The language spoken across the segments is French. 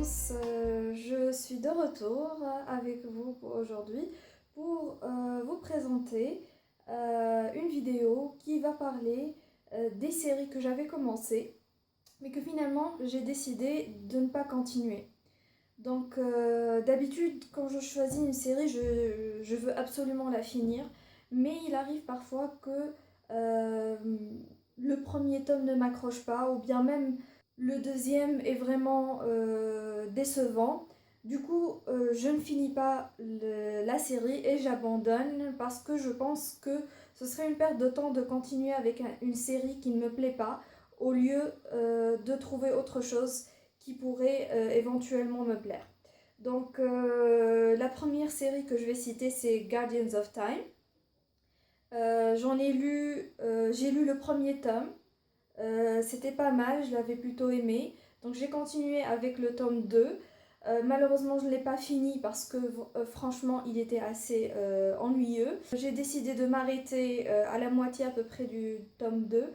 tous, je suis de retour avec vous pour aujourd'hui pour vous présenter une vidéo qui va parler des séries que j'avais commencées mais que finalement j'ai décidé de ne pas continuer. Donc d'habitude quand je choisis une série je veux absolument la finir, mais il arrive parfois que euh, le premier tome ne m'accroche pas ou bien même le deuxième est vraiment décevant. Du coup, je ne finis pas la série et j'abandonne parce que je pense que ce serait une perte de temps de continuer avec une série qui ne me plaît pas au lieu de trouver autre chose qui pourrait éventuellement me plaire. Donc, la première série que je vais citer, c'est Guardians of Time. J'ai lu le premier tome. C'était pas mal, je l'avais plutôt aimé. Donc j'ai continué avec le tome 2. Malheureusement, je ne l'ai pas fini parce que franchement, il était assez ennuyeux. J'ai décidé de m'arrêter à la moitié à peu près du tome 2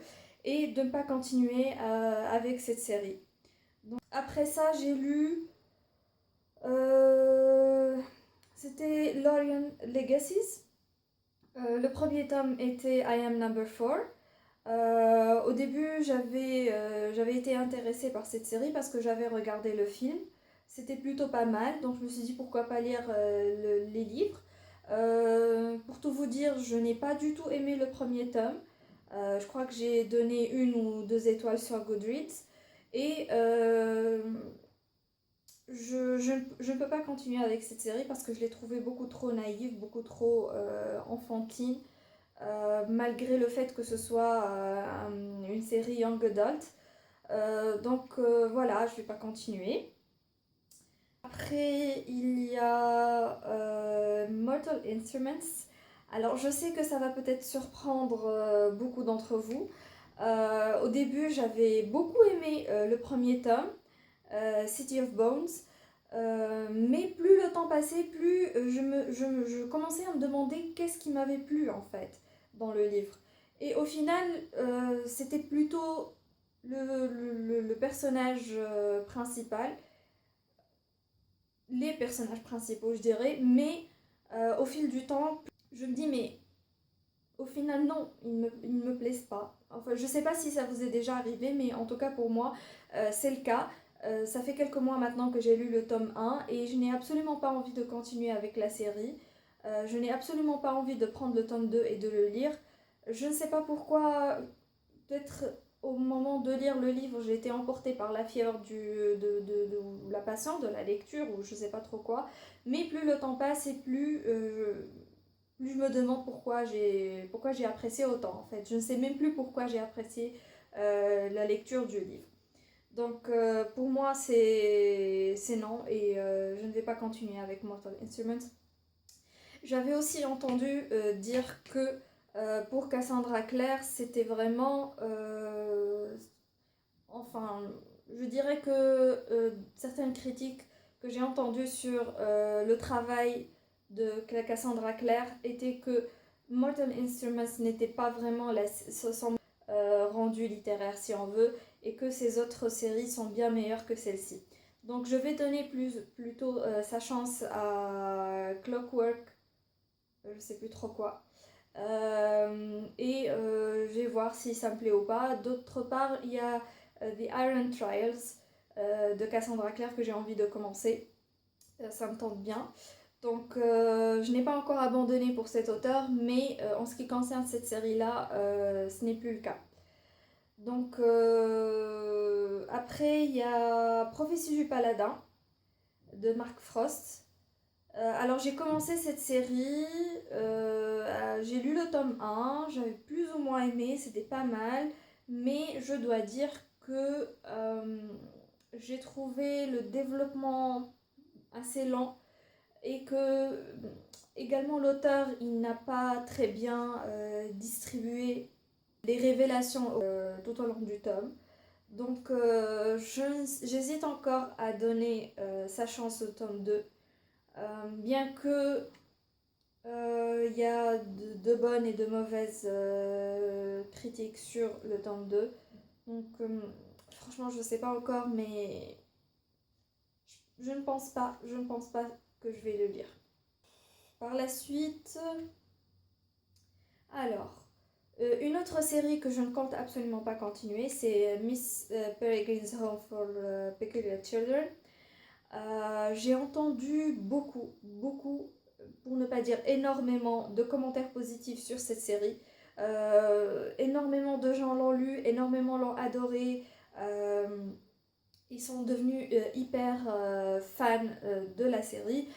et de ne pas continuer avec cette série. Donc, après ça, j'ai lu... euh, c'était Lorien Legacies. Le premier tome était I Am Number 4. Au début, j'avais été intéressée par cette série parce que j'avais regardé le film. C'était plutôt pas mal, donc je me suis dit pourquoi pas lire les livres. Pour tout vous dire, je n'ai pas du tout aimé le premier tome. Je crois que j'ai donné 1 ou 2 étoiles sur Goodreads. Et je ne peux pas continuer avec cette série parce que je l'ai trouvée beaucoup trop naïve, beaucoup trop enfantine. Malgré le fait que ce soit une série young adult. Voilà, je vais pas continuer. Après, il y a Mortal Instruments. Alors, je sais que ça va peut-être surprendre beaucoup d'entre vous. Au début, j'avais beaucoup aimé le premier tome, City of Bones. Mais plus le temps passait, plus je commençais à me demander qu'est-ce qui m'avait plu en fait dans le livre. Et au final, c'était plutôt le personnage principal, les personnages principaux je dirais, mais au fil du temps, je me dis mais au final non, ils ne me plaisent pas. Enfin, je sais pas si ça vous est déjà arrivé, mais en tout cas pour moi, c'est le cas. Ça fait quelques mois maintenant que j'ai lu le tome 1 et je n'ai absolument pas envie de continuer avec la série. Je n'ai absolument pas envie de prendre le tome 2 et de le lire. Je ne sais pas pourquoi, peut-être au moment de lire le livre, j'ai été emportée par la fièvre de la passion, de la lecture ou je ne sais pas trop quoi. Mais plus le temps passe et plus je me demande pourquoi j'ai apprécié autant en fait. Je ne sais même plus pourquoi j'ai apprécié la lecture du livre. Donc pour moi c'est non et je ne vais pas continuer avec Mortal Instruments. J'avais aussi entendu dire que pour Cassandra Clare c'était vraiment... enfin je dirais que certaines critiques que j'ai entendues sur le travail de Cassandra Clare étaient que Mortal Instruments n'était pas vraiment son rendu littéraire si on veut et que ses autres séries sont bien meilleures que celle-ci. Donc je vais donner plutôt sa chance à Clockwork, je sais plus trop quoi. Je vais voir si ça me plaît ou pas. D'autre part, il y a The Iron Trials de Cassandra Clare que j'ai envie de commencer. Ça me tente bien. Donc je n'ai pas encore abandonné pour cet auteur, mais en ce qui concerne cette série-là, ce n'est plus le cas. Donc après, il y a Prophétie du Paladin de Mark Frost. Alors j'ai commencé cette série, j'ai lu le tome 1, j'avais plus ou moins aimé, c'était pas mal, mais je dois dire que j'ai trouvé le développement assez lent et que également l'auteur il n'a pas très bien distribué les révélations tout au long du tome. Donc j'hésite encore à donner sa chance au tome 2. Bien que il y a de bonnes et de mauvaises critiques sur le tome 2. Donc franchement je sais pas encore mais je ne pense pas que je vais le lire. Par la suite, alors, une autre série que je ne compte absolument pas continuer, c'est Miss Peregrine's Home for Peculiar Children. J'ai entendu beaucoup, pour ne pas dire énormément, de commentaires positifs sur cette série. Énormément de gens l'ont lu, énormément l'ont adoré. Ils sont devenus hyper fans de la série.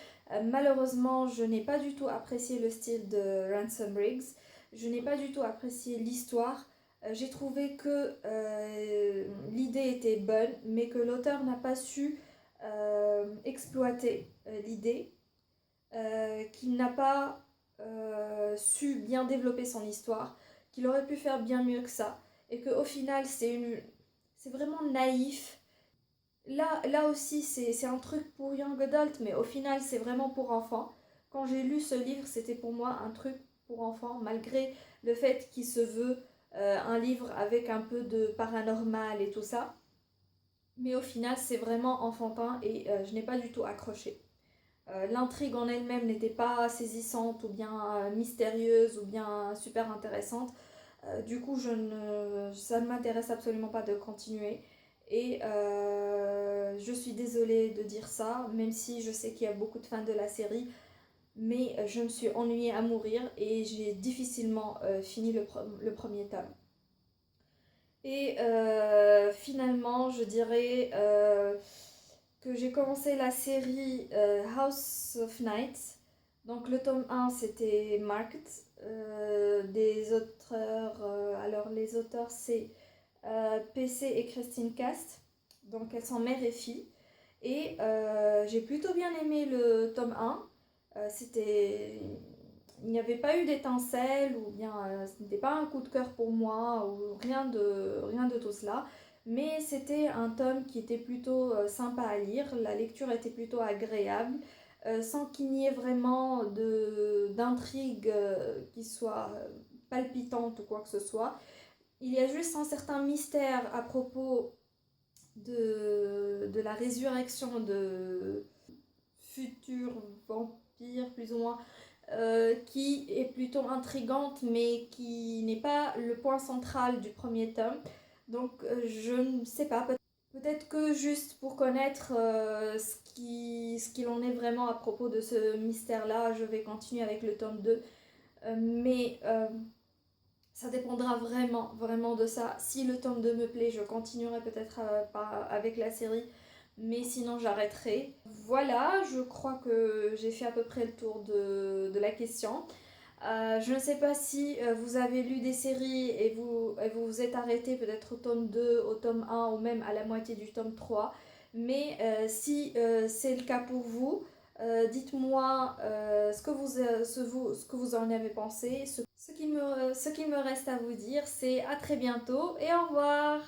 Malheureusement, je n'ai pas du tout apprécié le style de Ransom Riggs. Je n'ai pas du tout apprécié l'histoire. J'ai trouvé que l'idée était bonne, mais que l'auteur n'a pas su exploiter l'idée, qu'il n'a pas su bien développer son histoire, qu'il aurait pu faire bien mieux que ça, et qu'au final c'est vraiment naïf. Là aussi c'est un truc pour young adult, mais au final c'est vraiment pour enfants. Quand j'ai lu ce livre, c'était pour moi un truc pour enfants, malgré le fait qu'il se veut un livre avec un peu de paranormal et tout ça. Mais au final, c'est vraiment enfantin et je n'ai pas du tout accroché. L'intrigue en elle-même n'était pas saisissante ou bien mystérieuse ou bien super intéressante. Du coup, ça ne m'intéresse absolument pas de continuer. Et je suis désolée de dire ça, même si je sais qu'il y a beaucoup de fans de la série. Mais je me suis ennuyée à mourir et j'ai difficilement fini le premier tome. Et finalement, je dirais que j'ai commencé la série House of Nights. Donc le tome 1, c'était Marked. Des auteurs, alors les auteurs, c'est PC et Christine Cast. Donc elles sont mère et fille. Et j'ai plutôt bien aimé le tome 1. Il n'y avait pas eu d'étincelle ou bien ce n'était pas un coup de cœur pour moi ou rien de tout cela. Mais c'était un tome qui était plutôt sympa à lire, la lecture était plutôt agréable, sans qu'il n'y ait vraiment d'intrigue qui soit palpitante ou quoi que ce soit. Il y a juste un certain mystère à propos de la résurrection de futurs vampires, plus ou moins, qui est plutôt intrigante, mais qui n'est pas le point central du premier tome. Donc, je ne sais pas, peut-être que juste pour connaître ce qu'il en est vraiment à propos de ce mystère-là, je vais continuer avec le tome 2. Mais ça dépendra vraiment, vraiment de ça. Si le tome 2 me plaît, je continuerai peut-être avec la série, mais sinon j'arrêterai. Voilà, je crois que j'ai fait à peu près le tour de la question. Je ne sais pas si vous avez lu des séries et vous vous êtes arrêté peut-être au tome 2, au tome 1 ou même à la moitié du tome 3. Mais si c'est le cas pour vous, dites-moi ce que vous en avez pensé. Ce qu'il me reste à vous dire, c'est à très bientôt et au revoir!